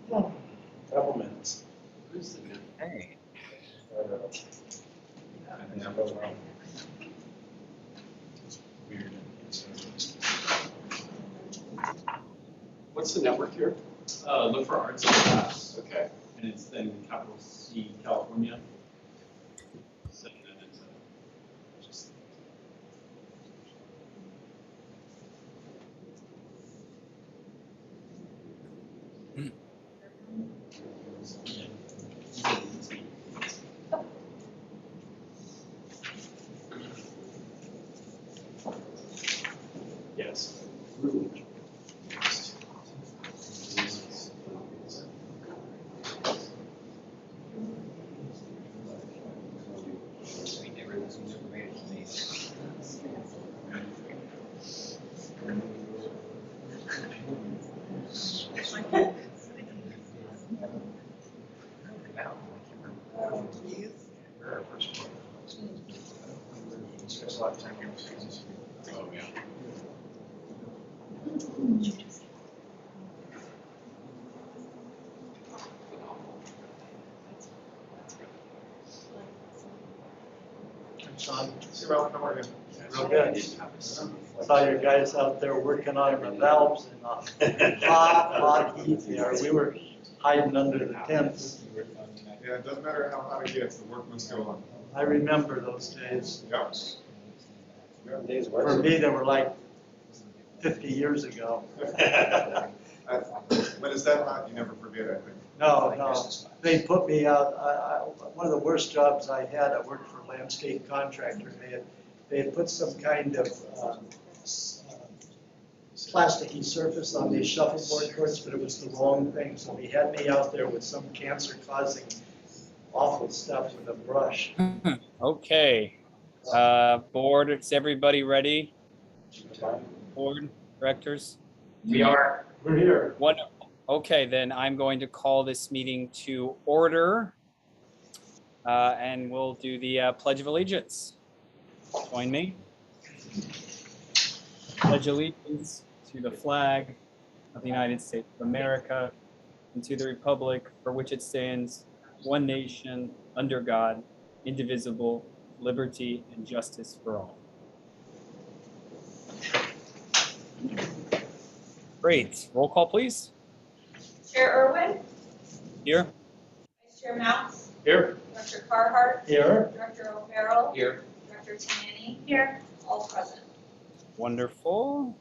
Couple minutes. Hey. Weird. What's the network here? Look for Arts and Crafts, Okay. and it's then capital C, California. So then it's just. Yes. Oh, yeah. Sean, Ralph, how are you? real good. Saw your guys out there working on the valves and hot heat there. We were hiding under the tents. Yeah, it doesn't matter how hot it gets, the work must go on. I remember those days. Yep. For me, they were like 50 years ago. When it's that hot, you never forget, I think. No. They put me out, one of the worst jobs I had, I worked for a landscape contractor. They had put some kind of plasticky surface on these shuffleboard courts, but it was the wrong thing. So they had me out there with some cancer-causing awful stuff with a brush. Okay. Board, is everybody ready? Board, directors? We are. We're here. Wonderful. Okay, then I'm going to call this meeting to order. And we'll do the Pledge of Allegiance. Join me. Pledge allegiance to the flag of the United States of America and to the republic for which it stands, one nation, under God, indivisible, liberty and justice for all. Great. Roll call, please. Chair Irwin, Here. Vice Chair Mouse, Here. Director Carhart, Here. Director O'Farrell, Here. Director Tierney, here, all present. Wonderful.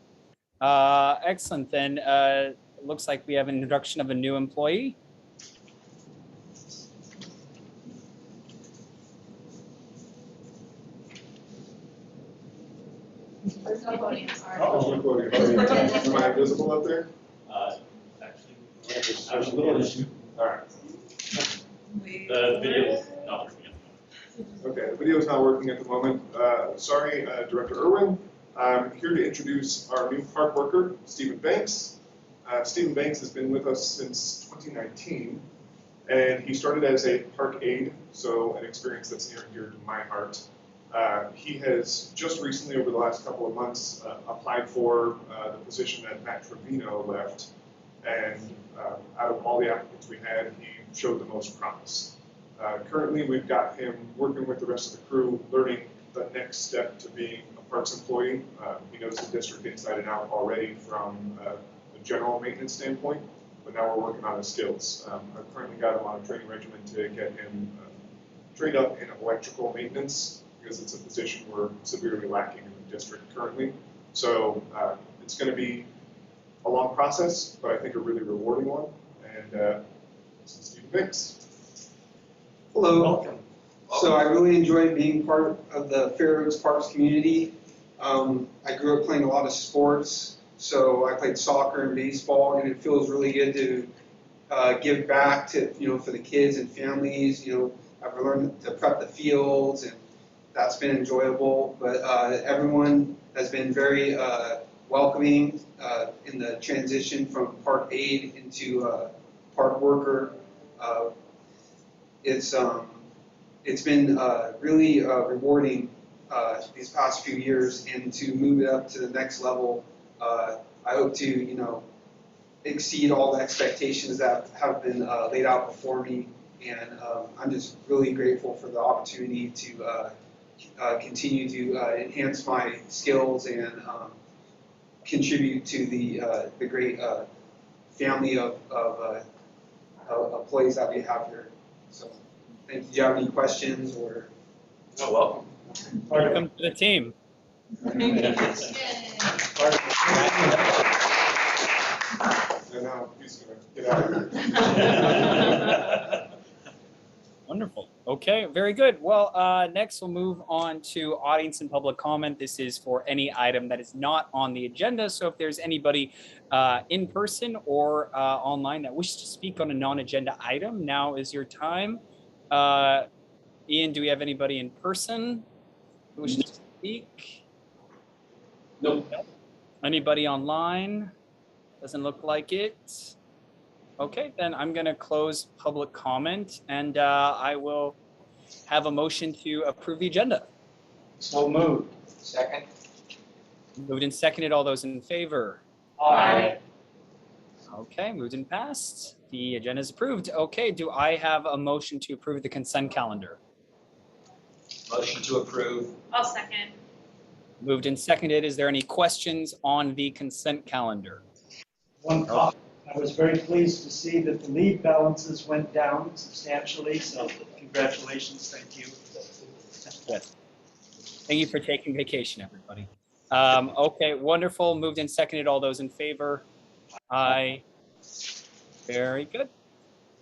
Excellent. Then it looks like we have an introduction of a new employee. There's no voting, sorry. Am I invisible up there? Actually, I was a little issue. All right. The video is not working. Okay, the video's not working at the moment. Sorry, Director Irwin. I'm here to introduce our new park worker, Stephen Banks. Stephen Banks has been with us since 2019, and he started as a park aide, so an experience that's near and dear to my heart. He has just recently, over the last couple of months, applied for the position that Matt Trevino left, and out of all the applicants we had, he showed the most promise. Currently, we've got him working with the rest of the crew, learning the next step to being a parks employee. He knows the district inside and out already from a general maintenance standpoint, but now we're working on his skills. I've currently got him on a training regimen to get him trained up in electrical maintenance, because it's a position we're severely lacking in the district currently. So it's going to be a long process, but I think a really rewarding one. And this is Stephen Banks. Hello. Welcome. So I really enjoy being part of the Fair Oaks Parks community. I grew up playing a lot of sports, so I played soccer and baseball, and it feels really good to give back to, for the kids and families. I've learned to prep the fields, and that's been enjoyable. But everyone has been very welcoming in the transition from park aide into park worker. It's been really rewarding these past few years, and to move it up to the next level, I hope to, exceed all the expectations that have been laid out before me. And I'm just really grateful for the opportunity to continue to enhance my skills and contribute to the great family of employees that we have here. So, thank you. Do you have any questions or? Oh, welcome. Welcome to the team. And now he's gonna get out of here. Wonderful. Okay, very good. Well, next we'll move on to audience and public comment. This is for any item that is not on the agenda. So if there's anybody in person or online that wishes to speak on a non-agenda item, now is your time. Ian, do we have anybody in person who wishes to speak? Nope. Anybody online? Doesn't look like it. Okay, then I'm going to close public comment and I will have a motion to approve the agenda. So moved. Second. Moved and seconded. All those in favor? Aye. Okay, moved and passed. The agenda is approved. Okay, do I have a motion to approve the consent calendar? Motion to approve. I'll second. Moved and seconded. Is there any questions on the consent calendar? One comment. I was very pleased to see that the leave balances went down substantially, so congratulations, thank you. Yes. Thank you for taking vacation, everybody. Okay, wonderful. Moved and seconded. All those in favor? Aye. Very good.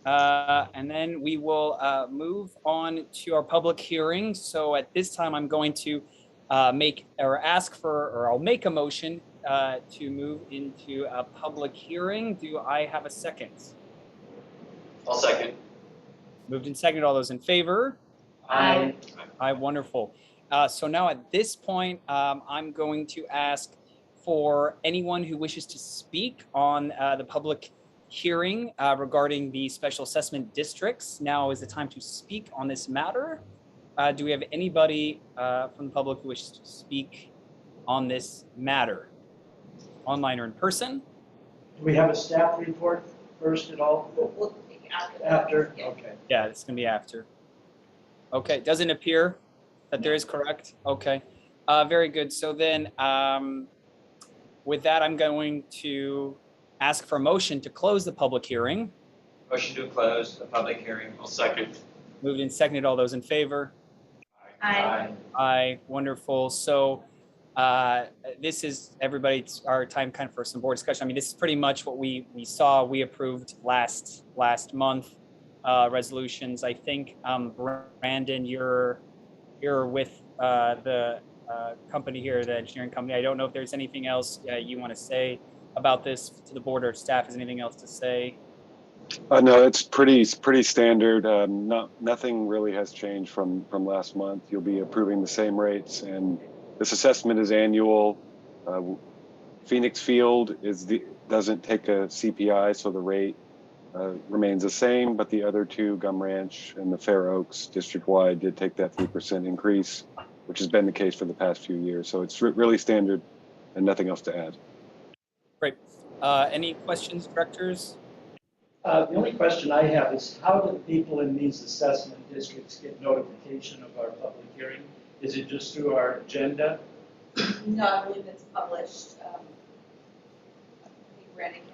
And then we will move on to our public hearing. So at this time, I'm going to I'll make a motion to move into a public hearing. Do I have a second? I'll second. Moved and seconded. All those in favor? Aye. Aye, wonderful. So now at this point, I'm going to ask for anyone who wishes to speak on the public hearing regarding the special assessment districts. Now is the time to speak on this matter. Do we have anybody from the public who wishes to speak on this matter, online or in person? Do we have a staff report first at all? We'll take after. After? Yeah. Okay. Yeah, it's gonna be after. Okay, doesn't appear that there is, correct? Okay, very good. So then, with that, I'm going to ask for a motion to close the public hearing. Motion to close the public hearing. I'll second. Moved and seconded. All those in favor? Aye. Aye, wonderful. So this is everybody's our time kind of for some board discussion. I mean, this is pretty much what we saw. We approved last month resolutions. I think Brandon, you're with the company here, the engineering company. I don't know if there's anything else you want to say about this to the board or staff. Is anything else to say? No, it's pretty standard. Nothing really has changed from last month. You'll be approving the same rates, and this assessment is annual. Phoenix Field doesn't take a CPI, so the rate remains the same. But the other two, Gum Ranch and the Fair Oaks district-wide, did take that 3% increase, which has been the case for the past few years. So it's really standard, and nothing else to add. Great. Any questions, directors? The only question I have is how do the people in these assessment districts get notification of our public hearing? Is it just through our agenda? No, I believe it's published. I think Brandon can.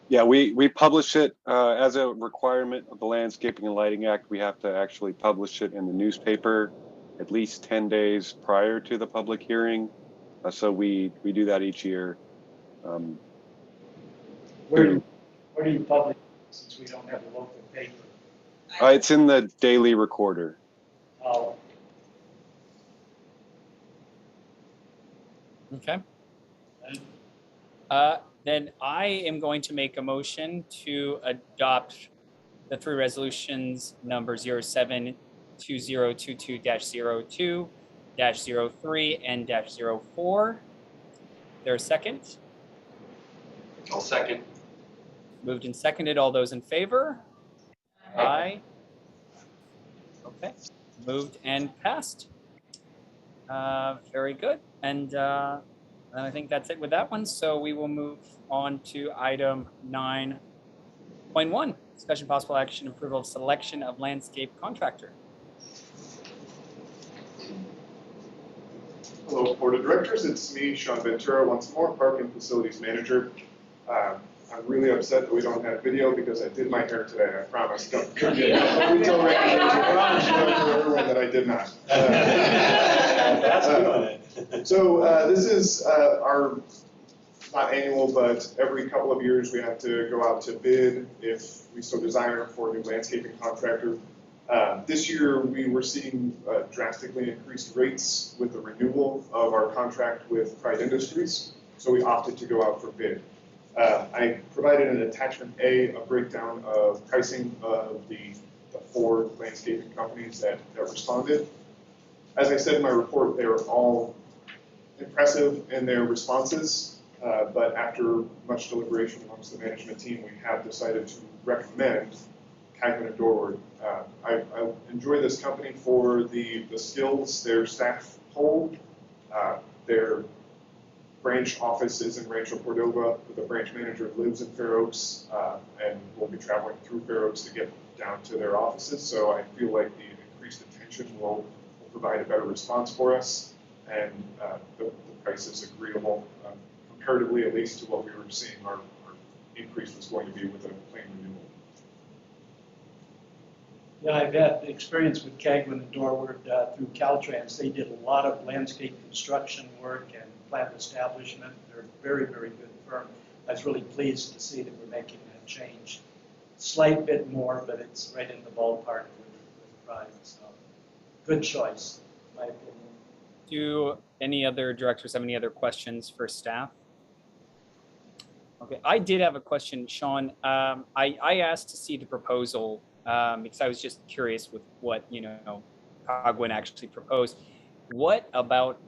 Yeah, we publish it as a requirement of the Landscaping and Lighting Act. We have to actually publish it in the newspaper at least 10 days prior to the public hearing. So we do that each year. Where do you publish it, since we don't have a local paper? It's in the Daily Recorder. Oh, Okay. Then I am going to make a motion to adopt the three resolutions number 072022-02, -03, and -04. There a second? I'll second. Moved and seconded. All those in favor? Aye. Okay. Moved and passed. Very good. And And I think that's it with that one. So we will move on to item 9.1, discussion possible action approval of selection of landscape contractor. Hello, Board of Directors. It's me, Sean Ventura, once more, Park and Facilities Manager. I'm really upset that we don't have video because I did my hair today, I promise. Don't forget. Retail regulators, I promise you that I did not. That's doing it. So this is our, not annual, but every couple of years we have to go out to bid if we so desire for a new landscaping contractor. This year we were seeing drastically increased rates with the renewal of our contract with Pride Industries, so we opted to go out for bid. I provided an attachment A, a breakdown of pricing of the 4 landscaping companies that responded. As I said in my report, they were all impressive in their responses, but after much deliberation amongst the management team, we have decided to recommend Cagman and Dorward. I enjoy this company for the skills their staff hold. Their branch office is in Rancho Cordova, but the branch manager lives in Fair Oaks and will be traveling through Fair Oaks to get down to their offices. So I feel like the increased attention will provide a better response for us, and the price is agreeable, comparatively at least to what we were seeing our increase was going to be with a plain renewal. Yeah, I've had experience with Cagman and Dorward through Caltrans. They did a lot of landscape construction work and plant establishment. They're a very, very good firm. I was really pleased to see that we're making that change. Slight bit more, but it's right in the ballpark with Pride. So, good choice, in my opinion. Do any other directors have any other questions for staff? Okay, I did have a question, Sean. I asked to see the proposal because I was just curious with what, Cagman actually proposed. What about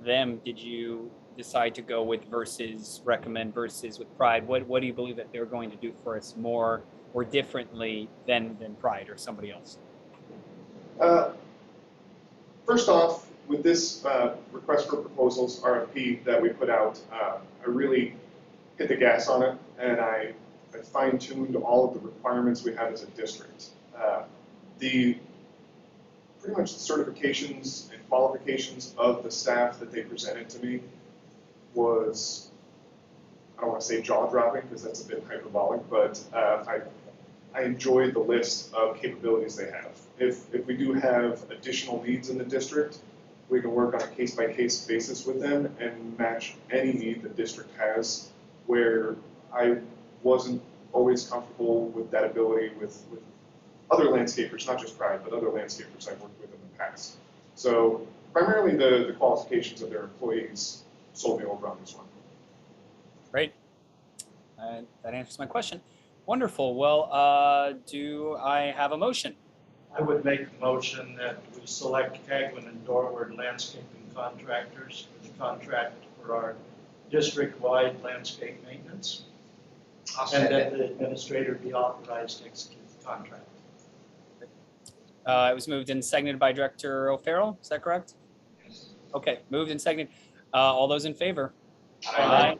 them did you decide to go with versus recommend versus with Pride? What do you believe that they're going to do for us more or differently than Pride or somebody else? First off, with this request for proposals RFP that we put out, I really hit the gas on it, and I fine-tuned all of the requirements we have as a district. Pretty much the certifications and qualifications of the staff that they presented to me was, I don't want to say jaw-dropping because that's a bit hyperbolic, but I enjoyed the list of capabilities they have. If we do have additional needs in the district, we can work on a case-by-case basis with them and match any need the district has, where I wasn't always comfortable with that ability with other landscapers, not just Pride, but other landscapers I've worked with in the past. So primarily the qualifications of their employees sold me over on this one. Great. That answers my question. Wonderful. Well, do I have a motion? I would make a motion that we select Cagman and Dorward landscaping contractors for the contract for our district-wide landscape maintenance. And that the administrator be authorized to execute the contract. It was moved and seconded by Director O'Farrell. Is that correct? Yes. Okay, moved and seconded. All those in favor? Aye.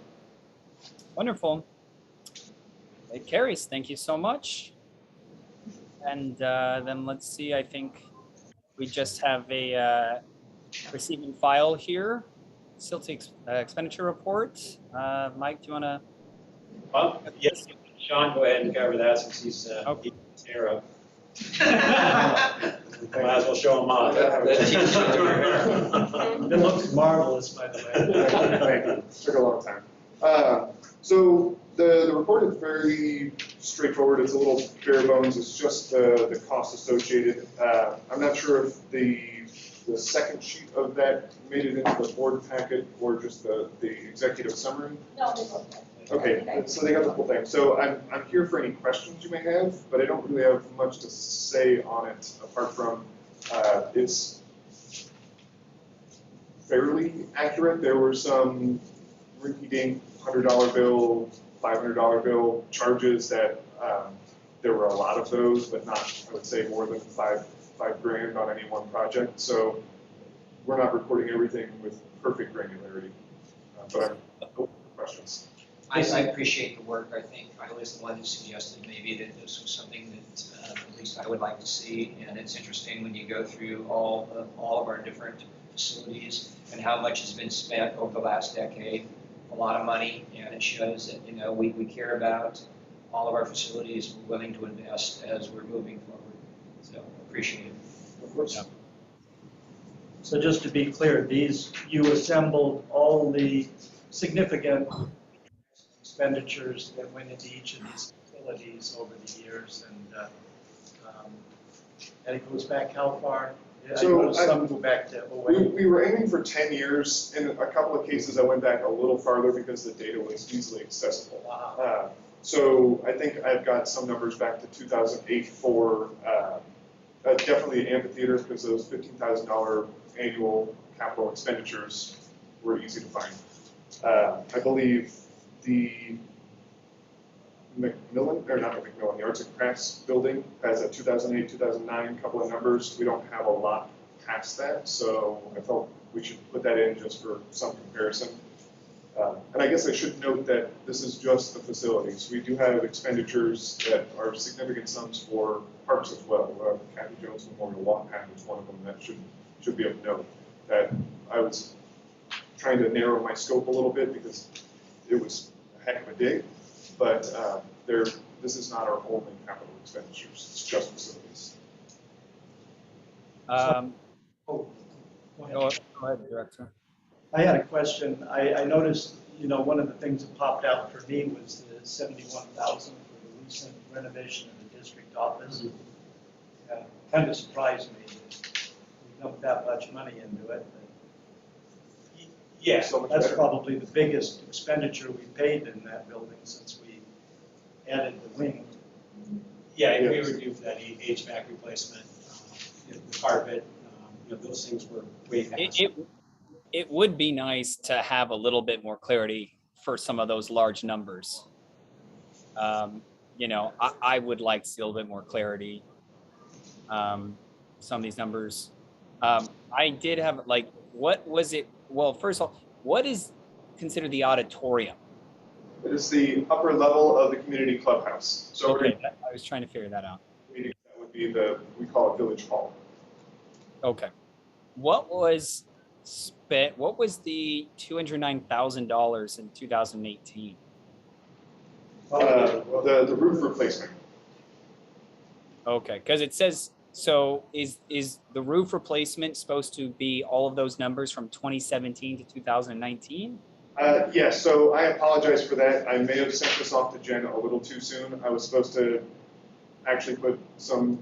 Wonderful. It carries. Thank you so much. And then let's see. I think we just have a receiving file here. Facility expenditure report. Mike, do you want to? Well, yes, Sean, go ahead and cover that since he's Okay. his hair up. Might as well show him off. It looks marvelous, by the way. Thank you. Took a long time. So the report is very straightforward. It's a little bare bones. It's just the cost associated. I'm not sure if the second sheet of that made it into the board packet or just the executive summary. No, they both did. Okay, so they got the whole thing. So I'm here for any questions you may have, but I don't really have much to say on it apart from it's fairly accurate. There were some rinky-dink $100 bill, $500 bill charges that there were a lot of those, but not, I would say, more than five grand on any one project. So we're not recording everything with perfect granularity. But I'm open for questions. I appreciate the work. I think I was the one who suggested maybe that this was something that at least I would like to see. And it's interesting when you go through all of our different facilities and how much has been spent over the last decade. A lot of money, and it shows that, you know, we care about all of our facilities. We're willing to invest as we're moving forward. So appreciate it. Of course. Yeah. So just to be clear, you assembled all the significant expenditures that went into each of these facilities over the years, and it goes back how far? I So noticed some go back to 08. We were aiming for 10 years. In a couple of cases, I went back a little farther because the data was easily accessible. Wow. So I think I've got some numbers back to 2008 for definitely the amphitheater, because those $15,000 annual capital expenditures were easy to find. I believe the Macmillan, or not the Macmillan, the Arts and Crafts building has a 2008, 2009 couple of numbers. We don't have a lot past that, so I felt we should put that in just for some comparison. And I guess I should note that this is just the facilities. We do have expenditures that are significant sums for parks as well. Kathy Jones Memorial Walk Path is one of them that should be of note. That I was trying to narrow my scope a little bit because it was a heck of a dig, but this is not our only capital expenditures. It's just facilities. Go ahead. Go ahead, Director. I had a question. I noticed, you know, one of the things that popped out for me was the $71,000 for the recent renovation of the district office. Kind of surprised me that we dumped that much money into it. Yeah, So much That's better. probably the biggest expenditure we paid in that building since we added the wing. yeah, and we would do for that HVAC replacement, the carpet, those things were way past. It would be nice to have a little bit more clarity for some of those large numbers. I would like to see a little bit more clarity. Some of these numbers. I did have, what was it? Well, first of all, what is considered the auditorium? It is the upper level of the community clubhouse. So Okay, I was trying to figure that out. that would be we call it Village Hall. Okay. What was spent? What was the $209,000 in 2018? The roof replacement. Okay, because it says, so is the roof replacement supposed to be all of those numbers from 2017 to 2019? Yes, so I apologize for that. I may have sent this off to Jen a little too soon. I was supposed to actually put some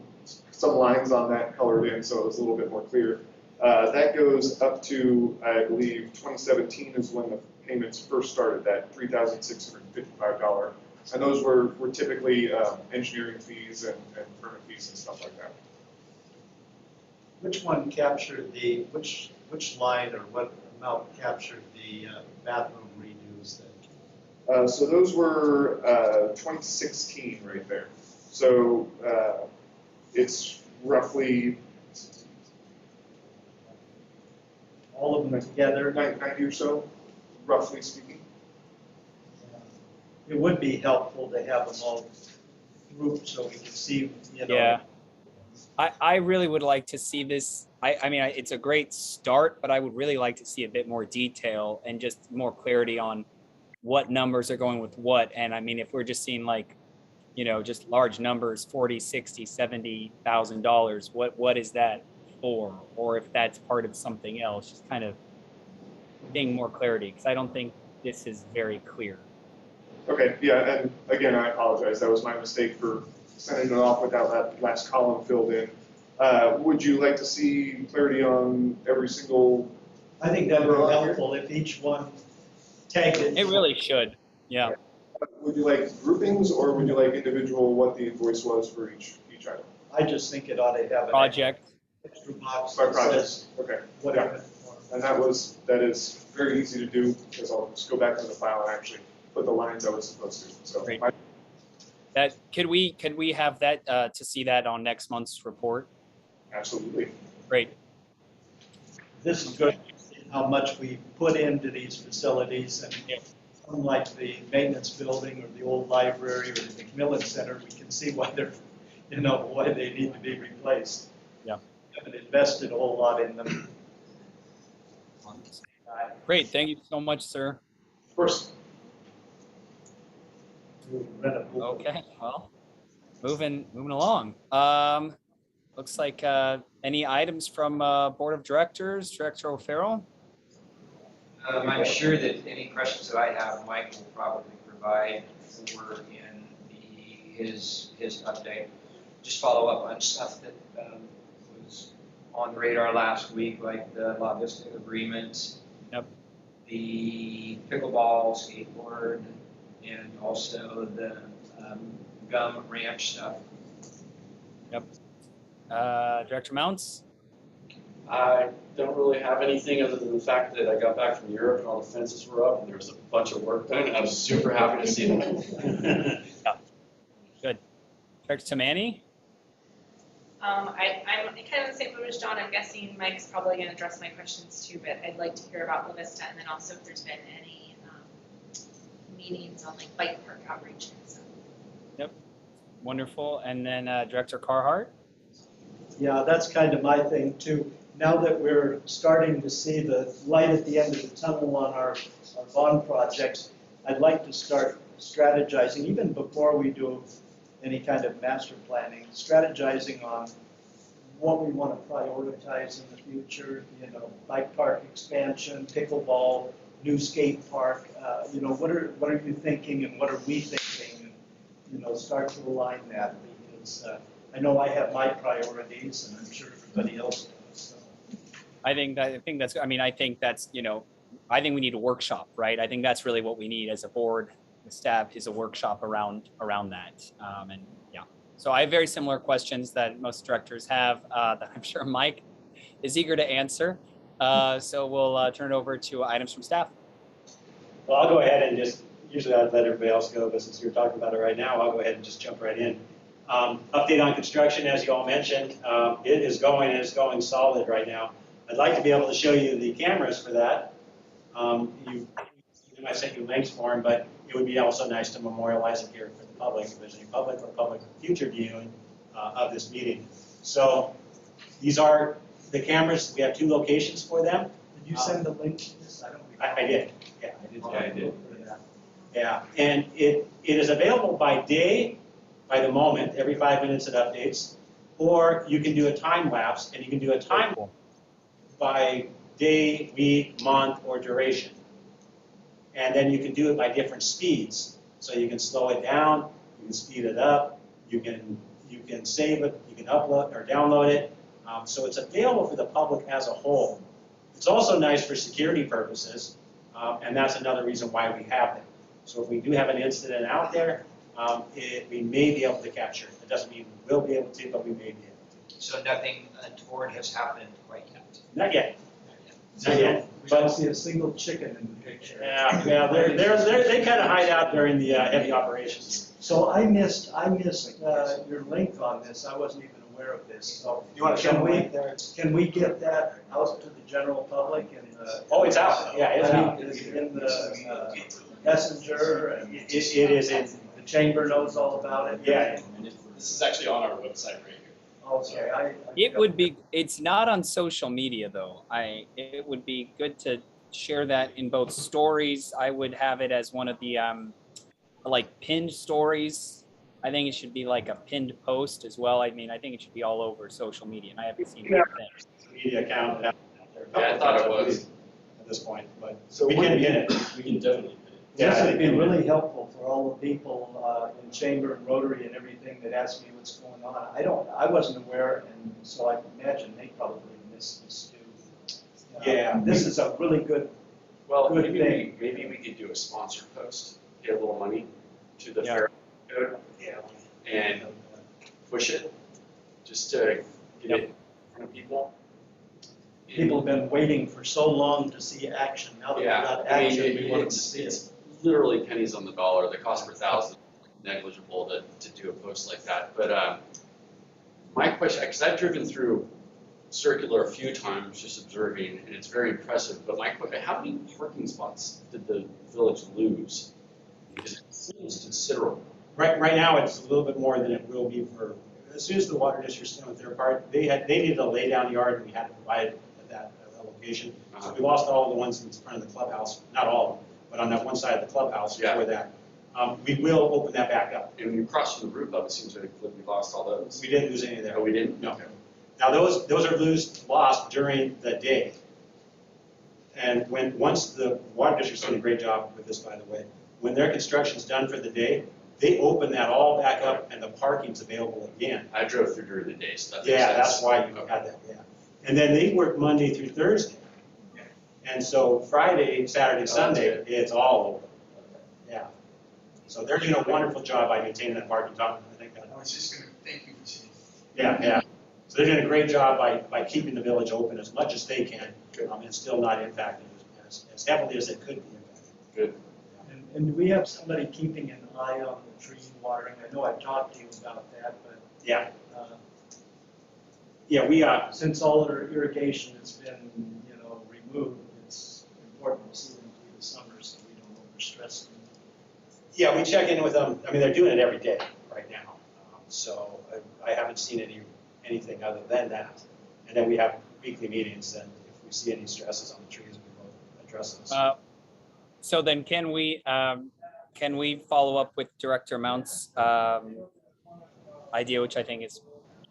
lines on that colored in so it was a little bit more clear. That goes up to, I believe, 2017 is when the payments first started, that $3,655. And those were typically engineering fees and permit fees and stuff like that. Which one captured which line or what amount captured the bathroom redos then? So those were 2016 right there. So it's roughly All of them together? 90 or so, roughly speaking. It would be helpful to have them all grouped so we can see, Yeah. I really would like to see this. I mean, it's a great start, but I would really like to see a bit more detail and just more clarity on what numbers are going with what. And I mean, if we're just seeing just large numbers, $40,000, $60,000, $70,000, what is that for? Or if that's part of something else, just kind of getting more clarity, because I don't think this is very clear. Okay, yeah, and again, I apologize. That was my mistake for sending it off without that last column filled in. Would you like to see clarity on every single? I think that would be helpful if each one tagged it. It really should, yeah. Would you like groupings, or would you like individual what the invoice was for each item? I just think it ought to have an Project. extra box By that project. says Okay. whatever. And that is very easy to do, because I'll just go back to the file and actually put the lines I was supposed to. So Great. Could we have that to see that on next month's report? absolutely. Great. This is good. how much we put into these facilities. And unlike the maintenance building or the old library or the McMillan Center, we can see why they're, why they need to be replaced. Yeah. We haven't invested a whole lot in them. Great, thank you so much, sir. Of course. Okay, well, moving along. Looks like any items from Board of Directors, Director O'Farrell? I'm sure that any questions that I have, Mike will probably provide for in his update. Just follow up on stuff that was on the radar last week, like the La Vista agreement. Yep. The pickleball, skateboard, and also the gum ranch stuff. Yep. Director Mounts? I don't really have anything other than the fact that I got back from Europe and all the fences were up and there was a bunch of work done. I was super happy to see them. Yeah. Good. Director Tamani? I'm kind of the same boat as John. I'm guessing Mike's probably going to address my questions too, but I'd like to hear about La Vista and then also if there's been any meetings on like bike park outreach and stuff. Yep. Wonderful. And then Director Carhart? Yeah, that's kind of my thing too. Now that we're starting to see the light at the end of the tunnel on our bond projects, I'd like to start strategizing, even before we do any kind of master planning, strategizing on what we want to prioritize in the future, bike park expansion, pickleball, new skate park, what are you thinking and what are we thinking? And, start to align that because I know I have my priorities and I'm sure everybody else does. So. I think that's, I think we need a workshop, right? I think that's really what we need as a board, the staff, is a workshop around that. And yeah, so I have very similar questions that most directors have that I'm sure Mike is eager to answer. So we'll turn it over to items from staff. Well, I'll go ahead and usually I'd let everybody else go, but since you're talking about it right now, I'll go ahead and just jump right in. Update on construction, as you all mentioned, it is going solid right now. I'd like to be able to show you the cameras for that. I sent you links for them, but it would be also nice to memorialize it here for the public, if there's any public or public future viewing of this meeting. So these are the cameras. We have 2 locations for them. Did you send the link to this? I did. Yeah, I did. Yeah, and it is available by day, by the moment, every 5 minutes it updates, or you can do a time lapse, and you can do a time by day, week, month, or duration. And then you can do it by different speeds. So you can slow it down, you can speed it up, you can save it, you can upload or download it. So it's available for the public as a whole. It's also nice for security purposes, and that's another reason why we have them. So if we do have an incident out there, we may be able to capture it. It doesn't mean we will be able to, but we may be able to. So nothing untoward has happened quite yet? Not yet. Not yet. We don't see a single chicken in the picture. Yeah, they kind of hide out during the heavy operations. So I missed your link on this. I wasn't even aware of this. So You want to show me? Can we get that out to the general public? And Oh, it's out. Yeah, it's out. Is it in the messenger? And It is in. the chamber knows all about it. Yeah. This is actually on our website right here. Okay. It's not on social media though. It would be good to share that in both stories. I would have it as one of the like pinned stories. I think it should be like a pinned post as well. I mean, I think it should be all over social media, and I haven't seen anything. Media account out there. Yeah, I thought it was. At this point, but So we can get it. We can definitely put it. This would be really helpful for all the people in Chamber and Rotary and everything that ask me what's going on. I wasn't aware, and so I imagine they probably missed this too. Yeah. This is a really good. Well, Good maybe we could do a sponsor post, get a little money to the fair code, and push it, just to get it in front of people. People have been waiting for so long to see action. Now that we got action, we want to see it. It's literally pennies on the dollar. The cost per thousand negligible to do a post like that. But my question, because I've driven through circular a few times, just observing, and it's very impressive. But my question, how many parking spots did the village lose? Because it seems considerable. Right now, it's a little bit more than it will be for, as soon as the water district's done with their part, they needed to lay down the yard, and we had to provide that location. So we lost all the ones in front of the clubhouse, not all of them, but on that one side of the clubhouse Yeah. for that. We will open that back up. And when you cross from the roof up, it seems like we lost all those. We didn't lose any there. Oh, we didn't? No. Now, those are lost during the day. And once the water district's doing a great job with this, by the way, when their construction's done for the day, they open that all back up and the parking's available again. I drove through during the day, so that makes Yeah, sense. that's why you had that, yeah. And then they work Monday through Thursday. And so Friday, Saturday, Sunday, it's all open. Yeah. So they're doing a wonderful job by maintaining that parking top. I think I was just going to thank you, Chief. yeah. So they're doing a great job by keeping the village open as much as they can, and still not impacting as heavily as it could be impacted. Good. And do we have somebody keeping an eye on the tree watering? I know I've talked to you about that, but Yeah. uh, Yeah, we since all their irrigation has been, removed, it's important to see them through the summer so we don't overstress them. Yeah, we check in with them. I mean, they're doing it every day right now. So I haven't seen anything other than that. And then we have weekly meetings, and if we see any stresses on the trees, we will address those. So then can we follow up with Director Mount's idea, which I think is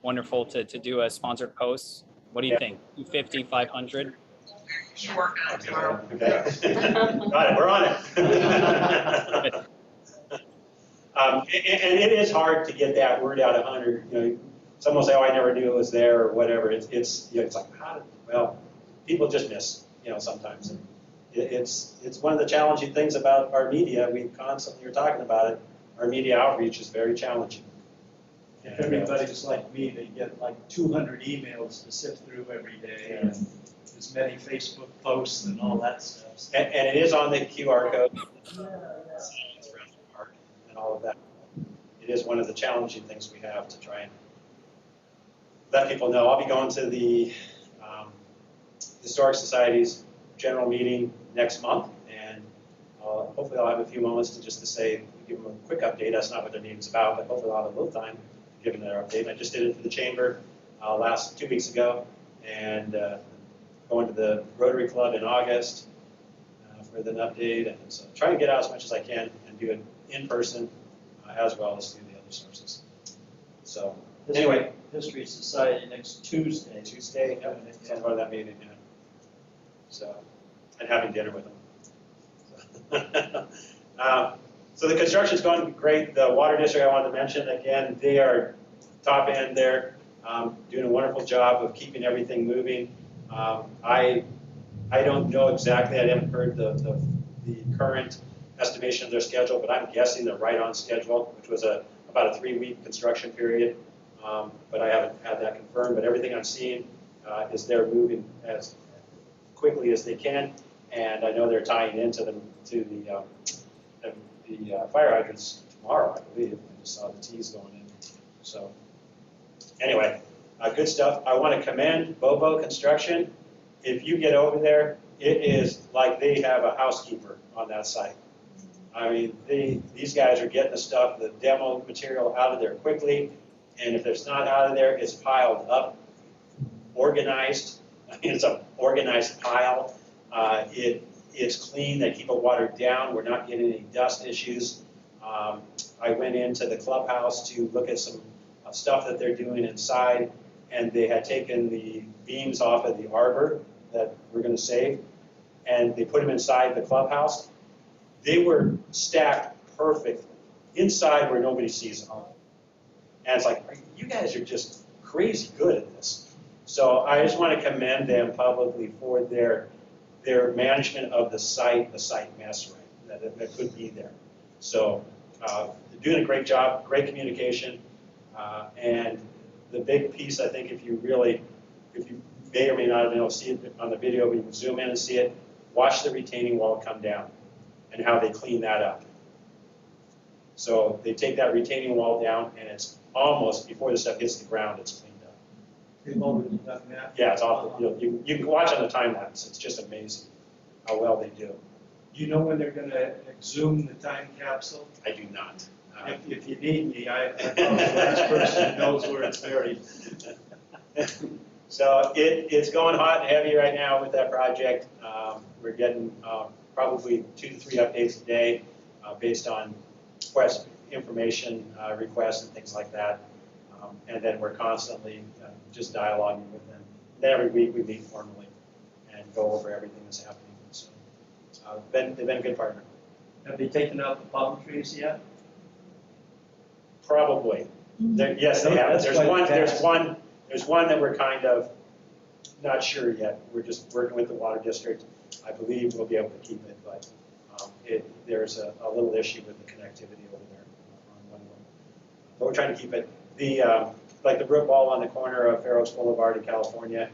wonderful, to do a sponsored post? What do you think? 250, 500? Should work on it tomorrow. Okay. Got it, we're on it. And it is hard to get that word out 100. Someone will say, "Oh, I never knew it was there," or whatever. It's like, well, people just miss, sometimes. And it's one of the challenging things about our media. We constantly are talking about it. Our media outreach is very challenging. If everybody's like me, they get like 200 emails to sift through every day, and as many Facebook posts and all that stuff. And it is on the QR code. And all of that. It is one of the challenging things we have to try and let people know. I'll be going to the Historic Society's general meeting next month, and hopefully I'll have a few moments to say, give them a quick update. That's not what their meeting's about, but hopefully I'll have a little time to give them their update. I just did it for the chamber 2 weeks ago, and going to the Rotary Club in August for an update, and so trying to get out as much as I can and do it in person as well as through the other sources. So anyway, History Society next Tuesday. Yeah, I'm part of that meeting, yeah. So, and having dinner with them. So the construction's going great. The water district I wanted to mention, again, they are top end there, doing a wonderful job of keeping everything moving. I don't know exactly, I haven't heard the current estimation of their schedule, but I'm guessing they're right on schedule, which was about a 3-week construction period. But I haven't had that confirmed, but everything I'm seeing is they're moving as quickly as they can, and I know they're tying into the fire hydrants tomorrow, I believe. I just saw the T's going in. So anyway, good stuff. I want to commend Bobo Construction. If you get over there, it is like they have a housekeeper on that site. I mean, these guys are getting the demo material out of there quickly, and if it's not out of there, it's piled up, organized. It's an organized pile. It's clean. They keep it watered down. We're not getting any dust issues. I went into the clubhouse to look at some stuff that they're doing inside, and they had taken the beams off of the arbor that we're going to save, and they put them inside the clubhouse. They were stacked perfectly inside where nobody sees them. And it's like, you guys are just crazy good at this. So I just want to commend them publicly for their management of the site mess, right, that could be there. So they're doing a great job, great communication, and the big piece, I think, if you may or may not have been able to see it on the video, but you can zoom in and see it, watch the retaining wall come down and how they clean that up. So they take that retaining wall down, and it's almost, before the stuff hits the ground, it's cleaned up. They've already done that. Yeah, it's off the field. You can watch on the time lapse. It's just amazing how well they do. Do you know when they're gonna exhume the time capsule? I do not. If you need me, I'm probably the last person who knows where it's buried. So it's going hot and heavy right now with that project. We're getting probably 2 to 3 updates a day based on information requests and things like that. And then we're constantly just dialoguing with them. Then every week we meet formally and go over everything that's happening. So they've been a good partner. Have they taken out the palm trees yet? Probably. Yes, they have. That's quite fast. There's one that we're kind of not sure yet. We're just working with the water district. I believe we'll be able to keep it, but there's a little issue with the connectivity over there on one of them. But we're trying to keep it. Like the brook wall on the corner of Fair Oaks Boulevard in California,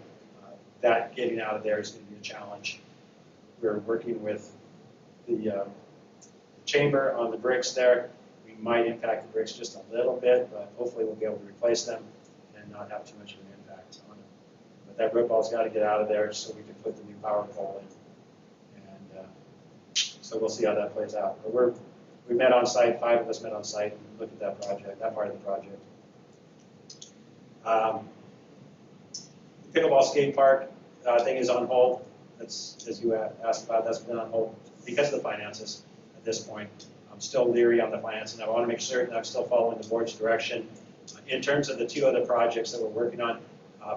that getting out of there is going to be a challenge. We're working with the chamber on the bricks there. We might impact the bricks just a little bit, but hopefully we'll be able to replace them and not have too much of an impact on it. But that brick wall's got to get out of there so we can put the new power pole in. And so we'll see how that plays out. But we met on site, 5 of us met on site and looked at that project, that part of the project. The pickleball skate park thing is on hold. That's, as you asked about, that's been on hold because of the finances at this point. I'm still leery on the finances, and I want to make certain I'm still following the board's direction. In terms of the 2 other projects that we're working on,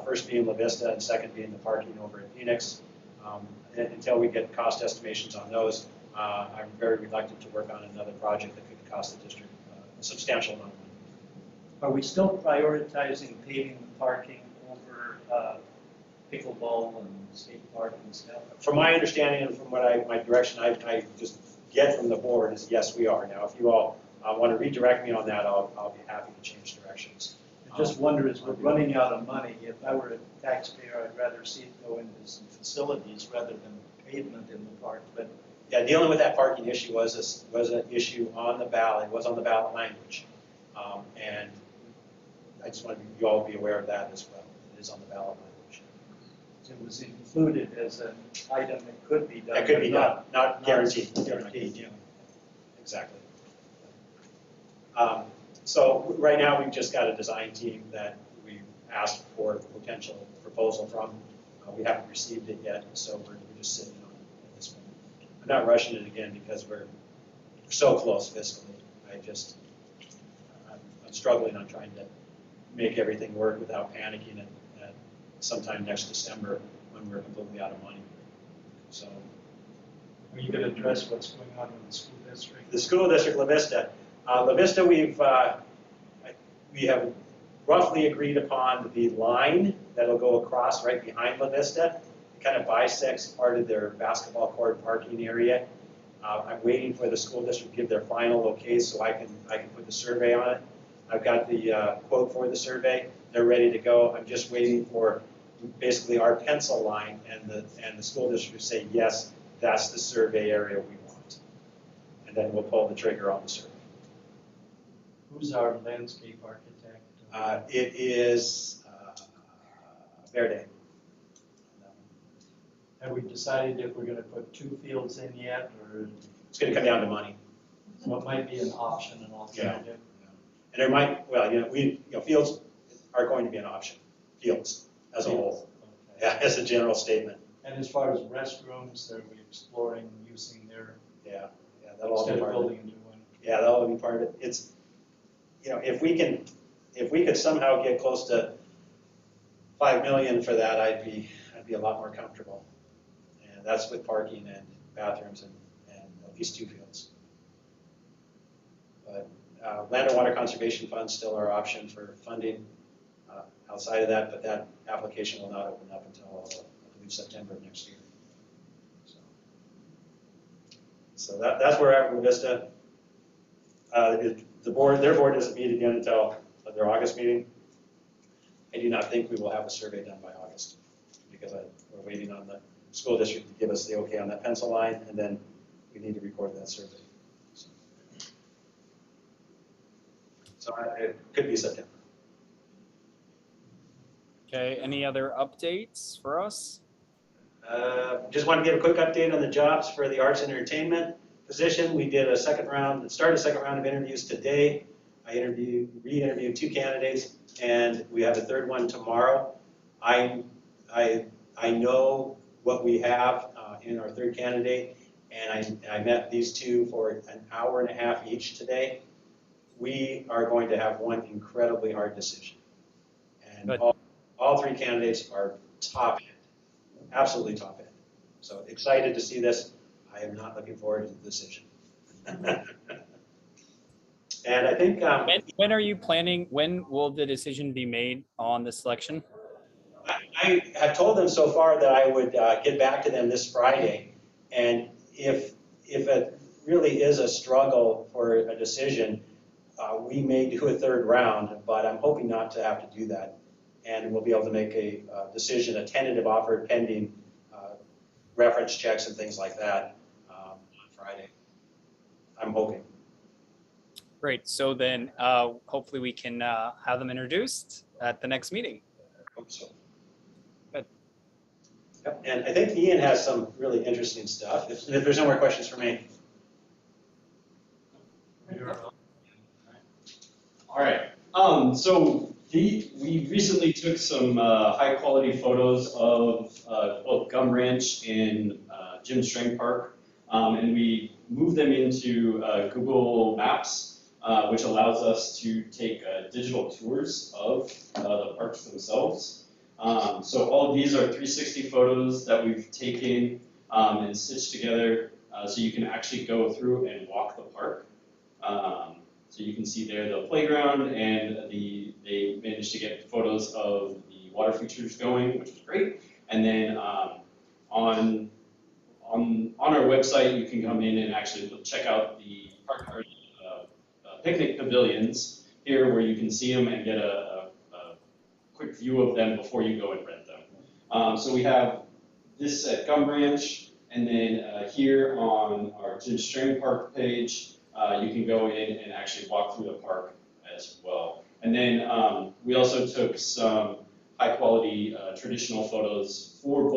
first being La Vista and second being the parking over at Phoenix, until we get cost estimations on those, I'm very reluctant to work on another project that could cost the district a substantial amount of money. Are we still prioritizing paving the parking over pickleball and skate park and stuff? From my understanding and from what my direction I just get from the board is yes, we are. Now, if you all want to redirect me on that, I'll be happy to change directions. I just wonder, as we're running out of money, if I were a taxpayer, I'd rather see it go into some facilities rather than pavement in the park. But yeah, dealing with that parking issue was an issue on the ballot. It was on the ballot language, and I just want you all to be aware of that as well. It is on the ballot language. it was included as an item that could be done. That could be but done, not guaranteed. Guaranteed, yeah. Exactly. So right now, we've just got a design team that we asked for potential proposal from. We haven't received it yet, so we're just sitting on it at this point. I'm not rushing it again because we're so close fiscally. I'm struggling on trying to make everything work without panicking at sometime next December when we're completely out of money. So. Are you going to address what's going on in the school district? The school district, La Vista. La Vista, we have roughly agreed upon the line that'll go across right behind La Vista. It kind of bisects part of their basketball court parking area. I'm waiting for the school district to give their final okay so I can put the survey on it. I've got the quote for the survey. They're ready to go. I'm just waiting for basically our pencil line and the school district to say, yes, that's the survey area we want. And then we'll pull the trigger on the survey. Who's our landscape architect? It is Verde. Have we decided if we're going to put 2 fields in yet, or It's going to come down to money. what might be an option, an alternative? And there might, fields are going to be an option. Fields as a whole. Okay. Yeah, as a general statement. And as far as restrooms, are we exploring using their, Yeah, that'll all be instead of part of it. building a new one? Yeah, that'll all be part of it. It's, if we could somehow get close to 5 million for that, I'd be a lot more comfortable. And that's with parking and bathrooms and at least 2 fields. But Land and Water Conservation Fund still our option for funding outside of that, but that application will not open up until I believe September of next year. So that's where we're at with Vista. Their board doesn't meet again until their August meeting. I do not think we will have a survey done by August because we're waiting on the school district to give us the okay on that pencil line, and then we need to record that survey. So it could be September. Okay, any other updates for us? Just want to give a quick update on the jobs for the arts and entertainment position. We did started a second round of interviews today. I re-interviewed 2 candidates, and we have a third one tomorrow. I know what we have in our third candidate, and I met these 2 for an hour and a half each today. We are going to have one incredibly hard decision. And all 3 candidates are top end, absolutely top end. So excited to see this. I am not looking forward to the decision. And I think when are you planning? When will the decision be made on the selection? I have told them so far that I would get back to them this Friday, and if it really is a struggle for a decision, we may do a third round, but I'm hoping not to have to do that, and we'll be able to make a decision, a tentative offer pending reference checks and things like that on Friday. I'm hoping. Great. So then, hopefully, we can have them introduced at the next meeting. Hope so. Good. Yep. And I think Ian has some really interesting stuff. If there's no more questions for me. All right. So we recently took some high quality photos of both Gum Ranch and Jim Strang Park, and we moved them into Google Maps, which allows us to take digital tours of the parks themselves. So all of these are 360 photos that we've taken and stitched together, so you can actually go through and walk the park. So you can see there the playground, and they managed to get photos of the water features going, which was great. And then on our website, you can come in and actually check out the park or picnic pavilions here, where you can see them and get a quick view of them before you go and rent them. So we have this at Gum Ranch, and then here on our Jim Strang Park page, you can go in and actually walk through the park as well. And then we also took some high quality traditional photos for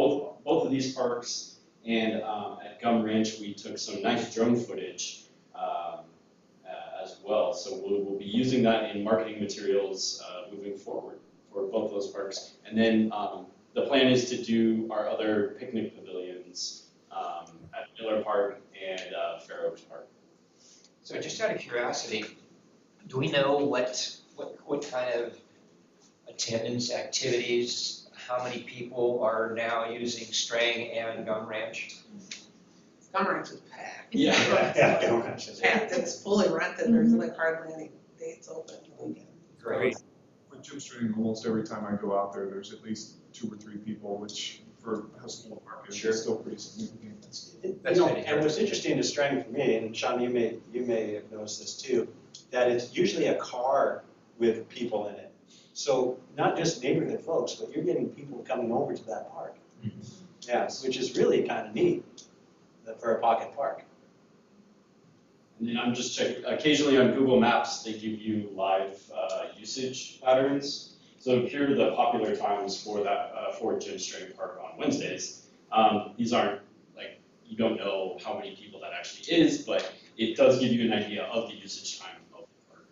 both of these parks, and at Gum Ranch we took some nice drone footage as well. So we'll be using that in marketing materials moving forward for both those parks. And then the plan is to do our other picnic pavilions at Miller Park and Fair Oaks Park. So just out of curiosity, do we know what kind of attendance, activities, how many people are now using Strang and Gum Ranch? Gum Ranch is packed. Yeah, Gum Ranch is packed. It's fully rented. There's like hardly any dates open the weekend. great. With Jim Strang, almost every time I go out there, there's at least 2 or 3 people, which for how small a park is, Sure. still pretty significant. That's good to hear. And what's interesting to Strang for me, and Sean, you may have noticed this too, that it's usually a car with people in it. So not just neighborhood folks, but you're getting people coming over to that park. Yeah, which is really kind of neat for a pocket park. And then I'm just checking, occasionally on Google Maps, they give you live usage patterns. So here are the popular times for that, for Jim Strang Park on Wednesdays. These aren't, like, you don't know how many people that actually is, but it does give you an idea of the usage time of the park.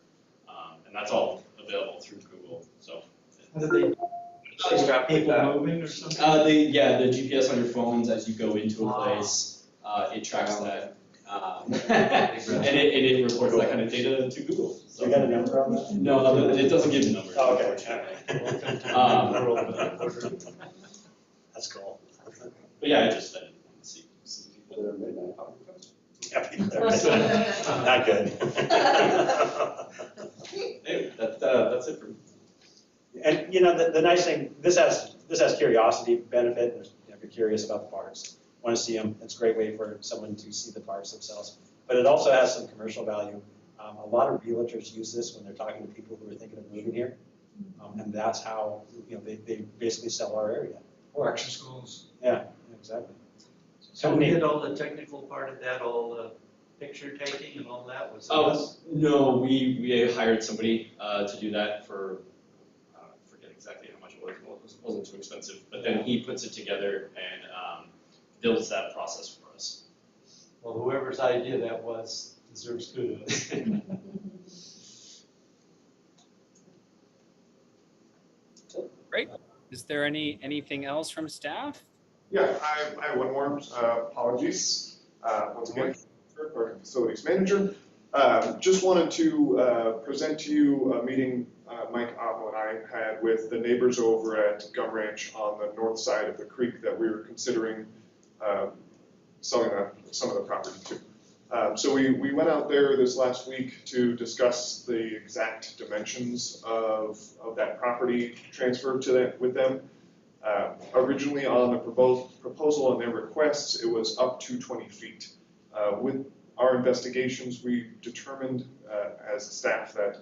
And that's all available through Google, so. How do they stop people moving or something? The GPS on your phones as you go into a place, it tracks that. And it reports that kind of data to Google. So you got a number on that? No, it doesn't give the number. Oh, okay. That's cool. But yeah, I just said, see people that are midnight. Not good. Hey, that's it for me. And you know, the nice thing, this has curiosity benefit. If you're curious about the parks, want to see them, it's a great way for someone to see the parks themselves. But it also has some commercial value. A lot of realtors use this when they're talking to people who are thinking of moving here, and that's how they basically sell our area. Or extra schools. Yeah, exactly. So we did all the technical part of that, all the picture taking and all that was us? No, we hired somebody to do that for, I forget exactly how much it was. Well, it was wasn't too expensive, but then he puts it together and builds that process for us. Well, whoever's idea that was deserves kudos. Great. Is there anything else from staff? Yeah, I have one more, apologies. Once again, our facilities manager. Just wanted to present to you a meeting Mike Otto and I had with the neighbors over at Gum Ranch on the north side of the creek that we were considering selling some of the property to. So we went out there this last week to discuss the exact dimensions of that property transfer with them. Originally on the proposal and their requests, it was up to 20 feet. With our investigations, we determined as staff that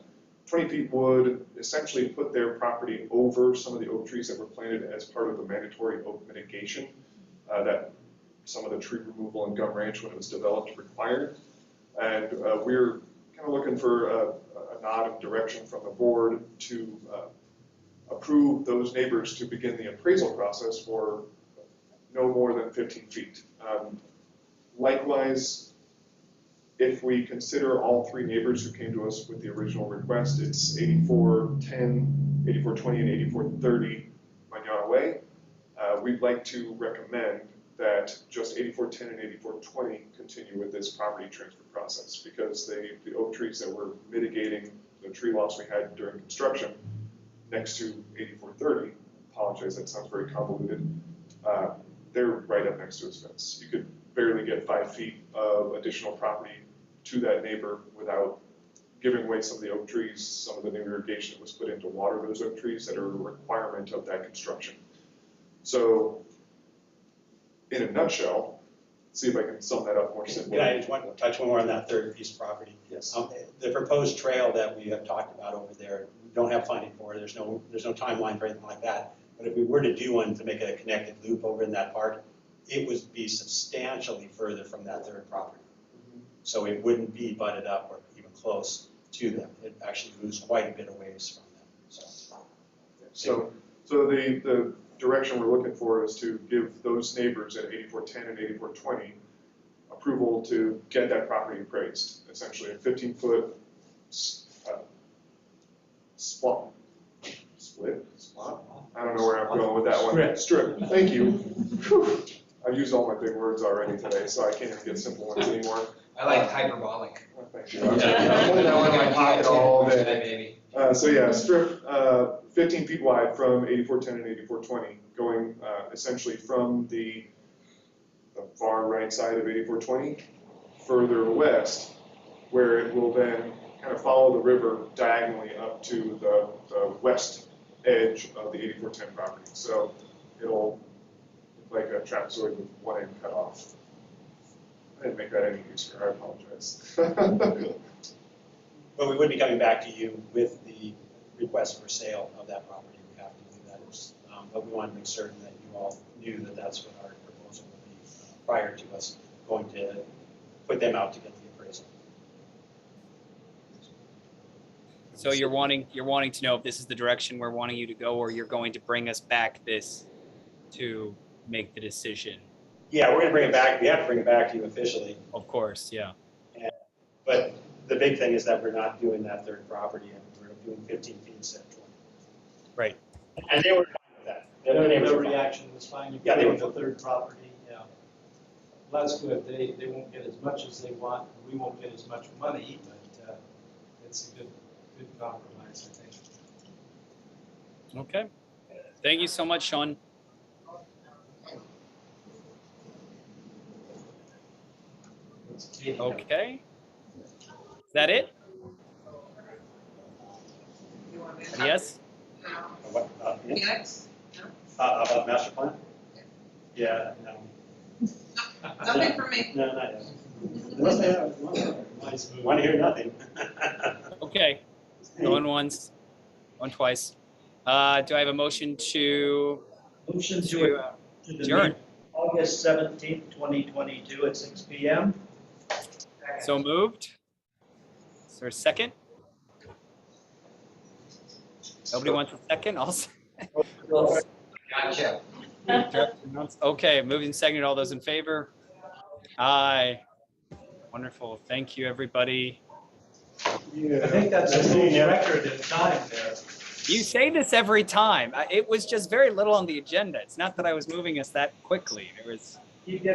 20 feet would essentially put their property over some of the oak trees that were planted as part of the mandatory oak mitigation that some of the tree removal in Gum Ranch when it was developed required. And we're kind of looking for a nod of direction from the board to approve those neighbors to begin the appraisal process for no more than 15 feet. Likewise, if we consider all three neighbors who came to us with the original request, it's 8410, 8420, and 8430 Manana Way. We'd like to recommend that just 8410 and 8420 continue with this property transfer process because the oak trees that were mitigating the tree loss we had during construction next to 8430, apologize, that sounds very convoluted, they're right up next to his fence. You could barely get 5 feet of additional property to that neighbor without giving away some of the oak trees, some of the new irrigation that was put in to water those oak trees that are a requirement of that construction. So, in a nutshell, see if I can sum that up more simply. Can I just want to touch one more on that third piece of property? Yes. The proposed trail that we have talked about over there, we don't have funding for it, there's no timeline for anything like that. But if we were to do one to make it a connected loop over in that part, it would be substantially further from that third property. So it wouldn't be butted up or even close to them. It actually moves quite a bit of ways from them. So the direction we're looking for is to give those neighbors at 8410 and 8420 approval to get that property appraised. Essentially a 15-foot split. I don't know where I'm going with that one. Strip. Thank you. Whew. I've used all my big words already today, so I can't even get simple ones anymore. I like hyperbolic. Oh, thank you. I'm putting that one in my pocket all day. So yeah, strip 15 feet wide from 8410 and 8420, going essentially from the far right side of 8420 further west, where it will then kind of follow the river diagonally up to the west edge of the 8410 property. So it'll look like a trapezoid with one end cut off. I didn't make that any easier, I apologize. But we would be coming back to you with the request for sale of that property. We have to do that. But we want to make certain that you all knew that that's what our proposal would be prior to us going to put them out to get the appraisal. So you're wanting to know if this is the direction we're wanting you to go, or you're going to bring us back this to make the decision? Yeah, we're going to bring it back. We have to bring it back to you officially. Of course, yeah. But the big thing is that we're not doing that third property, and we're doing 15 feet instead of 20. Right. And they were fine with that. Their reaction was fine. You Yeah, they were the third property. Yeah, well, that's good. They won't get as much as they want. We won't get as much money, but it's a good compromise, I think. Okay. Thank you so much, Sean. Okay. Is that it? You want me to? Yes? What, Phoenix? about master plan? Yeah, no. Nothing for me. No, not yet. Unless they have, want to hear nothing. Okay. Going once, going twice. Do I have a motion to Motion to adjourn? August 17th, 2022 at 6 p.m. So moved. Is there a second? Nobody wants a second? Gotcha. Okay, moving second. All those in favor? Aye. Wonderful. Thank you, everybody. I think that's a new record in time there. You say this every time. It was just very little on the agenda. It's not that I was moving us that quickly. There was. Keep getting